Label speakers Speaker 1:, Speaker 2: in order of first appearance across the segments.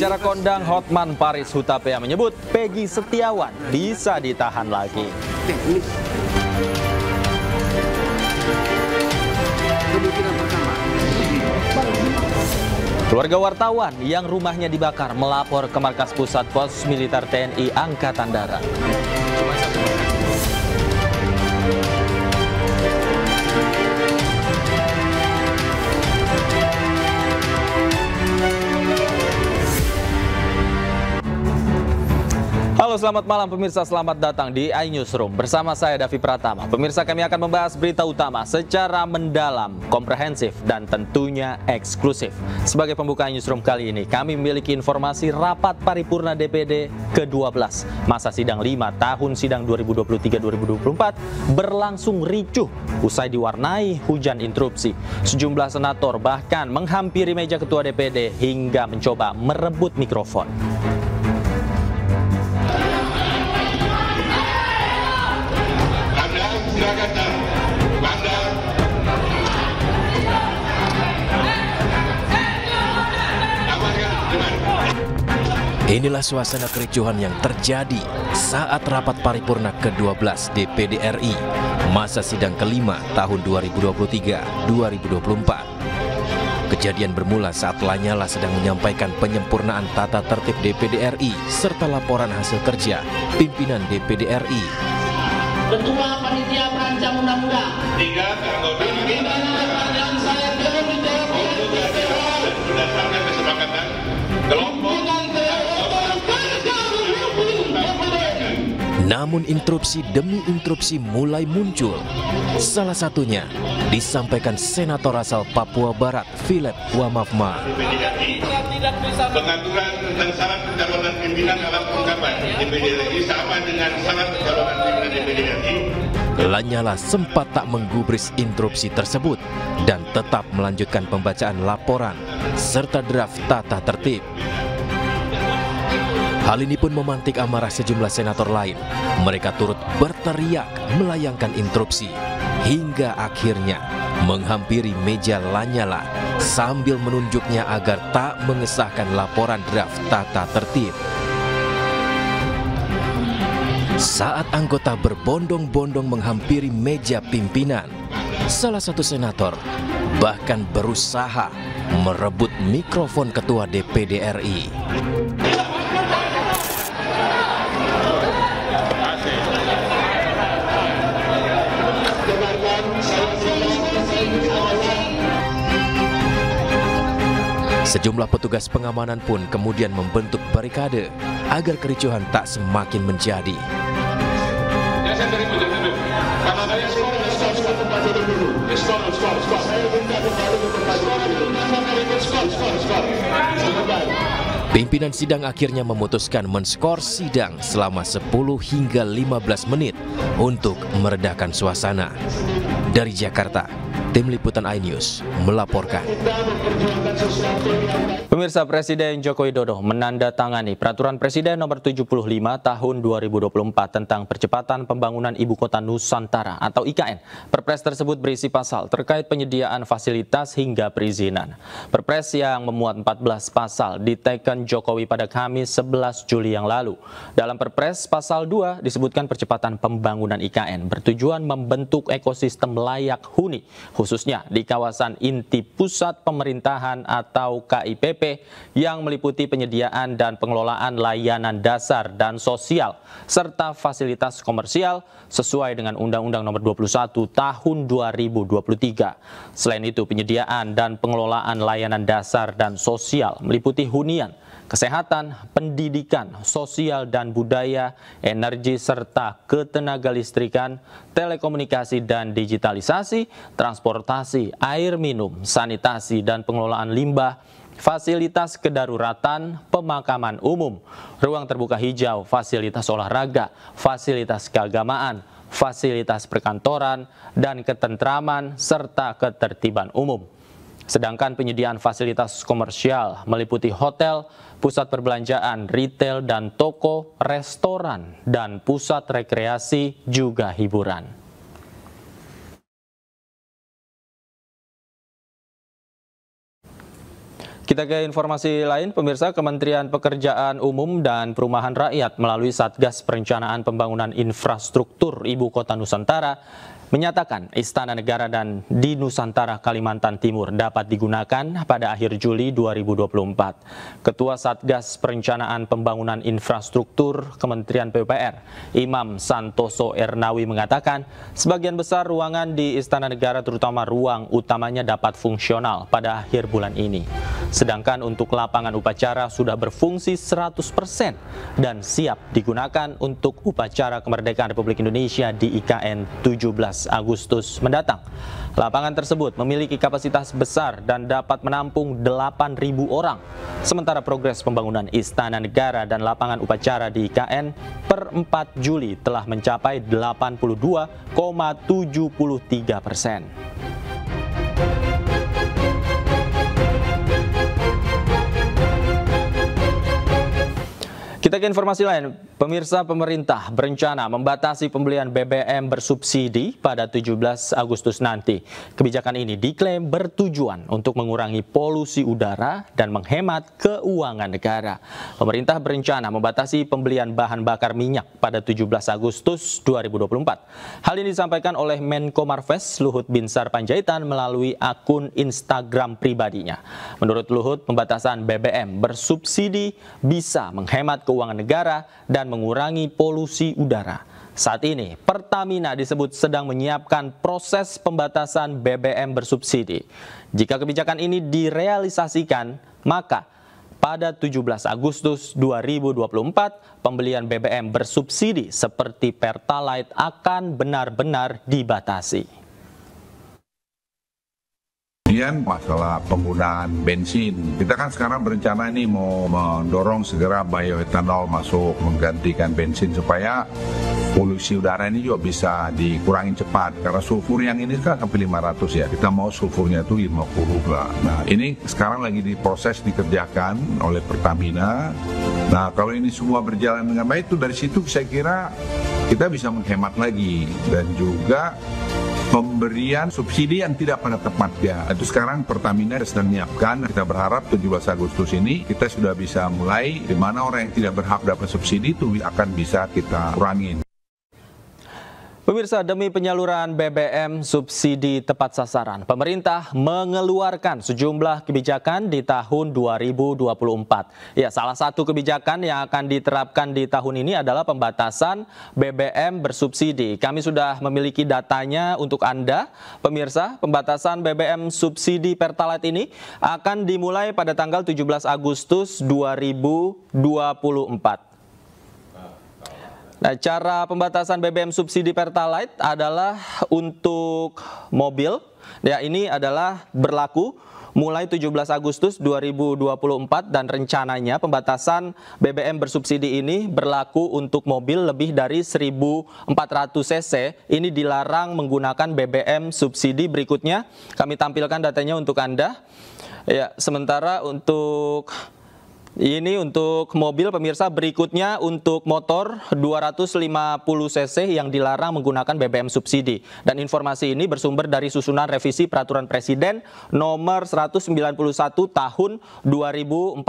Speaker 1: Acara kondang Hotman Paris Hutapea menyebut Peggy Setiawan bisa ditahan lagi. Keluarga wartawan yang rumahnya dibakar melapor ke Markas Pusat Pos Militer TNI Angkatan Darat. Halo, selamat malam pemirsa, selamat datang di iNewsroom. Bersama saya Davi Pratama. Pemirsa, kami akan membahas berita utama secara mendalam, komprehensif, dan tentunya eksklusif. Sebagai pembuka iNewsroom kali ini, kami memiliki informasi rapat paripurna DPD ke-12. Masa sidang 5 tahun sidang 2023-2024 berlangsung ricuh usai diwarnai hujan interupsi. Sejumlah senator bahkan menghampiri meja ketua DPD hingga mencoba merebut mikrofon.
Speaker 2: Inilah suasana kericuhan yang terjadi saat rapat paripurna ke-12 DPD RI masa sidang kelima tahun 2023-2024. Kejadian bermula saat Lanyala sedang menyampaikan penyempurnaan tata tertib DPD RI serta laporan hasil kerja pimpinan DPD RI.
Speaker 3: Ketua Panitia Perancang Undang-Undang 3 anggota yang saya belum dijawab berdasarkan kesepakatan kelompok.
Speaker 2: Namun interupsi demi interupsi mulai muncul. Salah satunya disampaikan Senator asal Papua Barat, Philip Wamafma.
Speaker 3: Pengaturan tentang syarat pencalonan pimpinan dalam ungkapan DPD RI sama dengan syarat pencalonan pimpinan DPD RI.
Speaker 2: Lanyala sempat tak menggubris interupsi tersebut dan tetap melanjutkan pembacaan laporan serta draft tata tertib. Hal ini pun memantik amarah sejumlah senator lain. Mereka turut berteriak melayangkan interupsi hingga akhirnya menghampiri meja Lanyala sambil menunjuknya agar tak mengesahkan laporan draft tata tertib. Saat anggota berbondong-bondong menghampiri meja pimpinan, salah satu senator bahkan berusaha merebut mikrofon ketua DPD RI. Sejumlah petugas pengamanan pun kemudian membentuk barikade agar kericuhan tak semakin menjadi. Pimpinan sidang akhirnya memutuskan menskor sidang selama 10 hingga 15 menit untuk meredakan suasana. Dari Jakarta, tim liputan iNews melaporkan.
Speaker 1: Pemirsa, Presiden Joko Widodo menandatangani Peraturan Presiden Nomor 75 Tahun 2024 tentang Percepatan Pembangunan Ibu Kota Nusantara atau IKN. Perpres tersebut berisi pasal terkait penyediaan fasilitas hingga perizinan. Perpres yang memuat 14 pasal diteken Jokowi pada Kamis 11 Juli yang lalu. Dalam Perpres pasal 2 disebutkan percepatan pembangunan IKN bertujuan membentuk ekosistem layak huni, khususnya di kawasan inti pusat pemerintahan atau KIPP yang meliputi penyediaan dan pengelolaan layanan dasar dan sosial serta fasilitas komersial sesuai dengan Undang-Undang Nomor 21 Tahun 2023. Selain itu, penyediaan dan pengelolaan layanan dasar dan sosial meliputi hunian, kesehatan, pendidikan, sosial dan budaya, energi serta ketenagalistrikan, telekomunikasi dan digitalisasi, transportasi, air minum, sanitasi dan pengelolaan limbah, fasilitas kedaruratan, pemakaman umum, ruang terbuka hijau, fasilitas olahraga, fasilitas keagamaan, fasilitas perkantoran, dan ketentraman serta ketertiban umum. Sedangkan penyediaan fasilitas komersial meliputi hotel, pusat perbelanjaan, retail dan toko, restoran, dan pusat rekreasi juga hiburan. Kita ke informasi lain, pemirsa. Kementerian Pekerjaan Umum dan Perumahan Rakyat melalui Satgas Perencanaan Pembangunan Infrastruktur Ibu Kota Nusantara menyatakan Istana Negara dan di Nusantara Kalimantan Timur dapat digunakan pada akhir Juli 2024. Ketua Satgas Perencanaan Pembangunan Infrastruktur Kementerian PUPR, Imam Santoso Ernawi mengatakan sebagian besar ruangan di Istana Negara terutama ruang utamanya dapat fungsional pada akhir bulan ini. Sedangkan untuk lapangan upacara sudah berfungsi 100% dan siap digunakan untuk upacara kemerdekaan Republik Indonesia di IKN 17 Agustus mendatang. Lapangan tersebut memiliki kapasitas besar dan dapat menampung 8.000 orang. Sementara progres pembangunan Istana Negara dan lapangan upacara di IKN per 4 Juli telah mencapai 82,73%. Kita ke informasi lain, pemirsa. Pemerintah berencana membatasi pembelian BBM bersubsidi pada 17 Agustus nanti. Kebijakan ini diklaim bertujuan untuk mengurangi polusi udara dan menghemat keuangan negara. Pemerintah berencana membatasi pembelian bahan bakar minyak pada 17 Agustus 2024. Hal ini disampaikan oleh Menko Marves Luhut Binsar Panjaitan melalui akun Instagram pribadinya. Menurut Luhut, pembatasan BBM bersubsidi bisa menghemat keuangan negara dan mengurangi polusi udara. Saat ini, Pertamina disebut sedang menyiapkan proses pembatasan BBM bersubsidi. Jika kebijakan ini direalisasikan, maka pada 17 Agustus 2024, pembelian BBM bersubsidi seperti Pertalite akan benar-benar dibatasi.
Speaker 4: Kemudian masalah penggunaan bensin, kita kan sekarang berencana ini mau mendorong segera bioetanol masuk menggantikan bensin supaya polusi udara ini juga bisa dikurangi cepat, karena sulfur yang ini kan sampai 500 ya, kita mau sulfurnya itu 50 lah. Nah ini sekarang lagi diproses dikerjakan oleh Pertamina. Nah kalau ini semua berjalan dengan baik, itu dari situ saya kira kita bisa menghemat lagi dan juga pemberian subsidi yang tidak pada tempatnya. Itu sekarang Pertamina sedang menyiapkan. Kita berharap 17 Agustus ini kita sudah bisa mulai, di mana orang yang tidak berhak dapat subsidi itu akan bisa kita kurangin.
Speaker 1: Pemirsa, demi penyaluran BBM subsidi tepat sasaran, pemerintah mengeluarkan sejumlah kebijakan di tahun 2024. Ya, salah satu kebijakan yang akan diterapkan di tahun ini adalah pembatasan BBM bersubsidi. Kami sudah memiliki datanya untuk Anda, pemirsa. Pembatasan BBM subsidi Pertalite ini akan dimulai pada tanggal 17 Agustus 2024. Nah, cara pembatasan BBM subsidi Pertalite adalah untuk mobil. Ya, ini adalah berlaku mulai 17 Agustus 2024 dan rencananya pembatasan BBM bersubsidi ini berlaku untuk mobil lebih dari 1.400 cc. Ini dilarang menggunakan BBM subsidi. Berikutnya kami tampilkan datanya untuk Anda. Ya, sementara untuk mobil, pemirsa, berikutnya untuk motor 250 cc yang dilarang menggunakan BBM subsidi. Dan informasi ini bersumber dari susunan revisi Peraturan Presiden nomor 191 tahun 2014.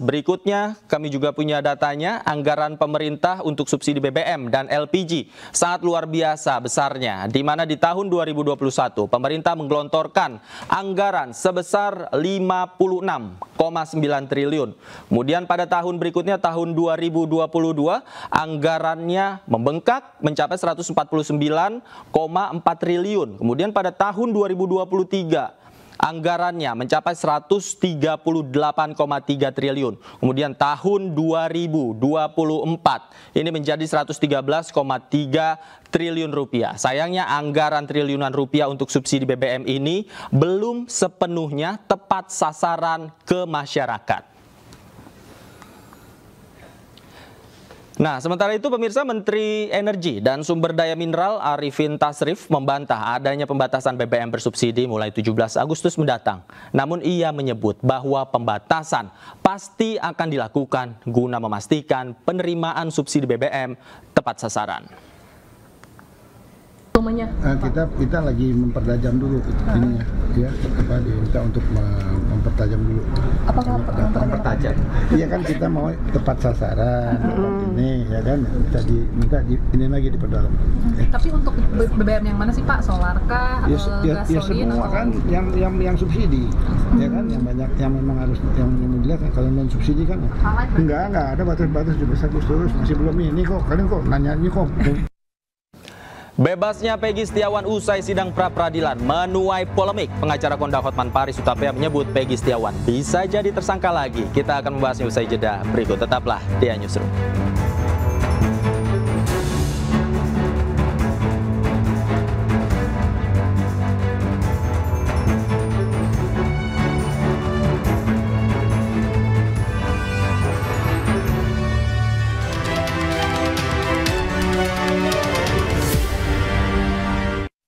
Speaker 1: Berikutnya kami juga punya datanya, anggaran pemerintah untuk subsidi BBM dan LPG sangat luar biasa besarnya, di mana di tahun 2021 pemerintah menggelontorkan anggaran sebesar 56,9 triliun. Kemudian pada tahun berikutnya, tahun 2022, anggarannya membengkak mencapai 149,4 triliun. Kemudian pada tahun 2023, anggarannya mencapai 138,3 triliun. Kemudian tahun 2024 ini menjadi 113,3 triliun rupiah. Sayangnya anggaran triliunan rupiah untuk subsidi BBM ini belum sepenuhnya tepat sasaran ke masyarakat. Nah, sementara itu pemirsa, Menteri Energi dan Sumber Daya Mineral Arifin Tasrif membantah adanya pembatasan BBM bersubsidi mulai 17 Agustus mendatang. Namun ia menyebut bahwa pembatasan pasti akan dilakukan guna memastikan penerimaan subsidi BBM tepat sasaran.
Speaker 5: Volumenya?
Speaker 6: Kita lagi mempertajam dulu ininya, ya, diminta untuk mempertajam dulu.
Speaker 5: Apakah mempertajam?
Speaker 6: Iya kan kita mau tepat sasaran, ini ya kan, minta ini lagi diperdalam.
Speaker 5: Tapi untuk BBM yang mana sih Pak? Solar kah?
Speaker 6: Ya semua kan yang subsidi, ya kan, yang banyak yang memang harus yang dilihat kalau non subsidi kan enggak ada batas-batas juga Agustus, masih belum ini kok, kalian kok nanyanya kok.
Speaker 1: Bebasnya Peggy Setiawan usai sidang pra-peradilan menuai polemik. Pengacara Konda Hotman Paris Hutapea menyebut Peggy Setiawan bisa jadi tersangka lagi. Kita akan membahasnya usai jeda berikut. Tetaplah di Newsroom.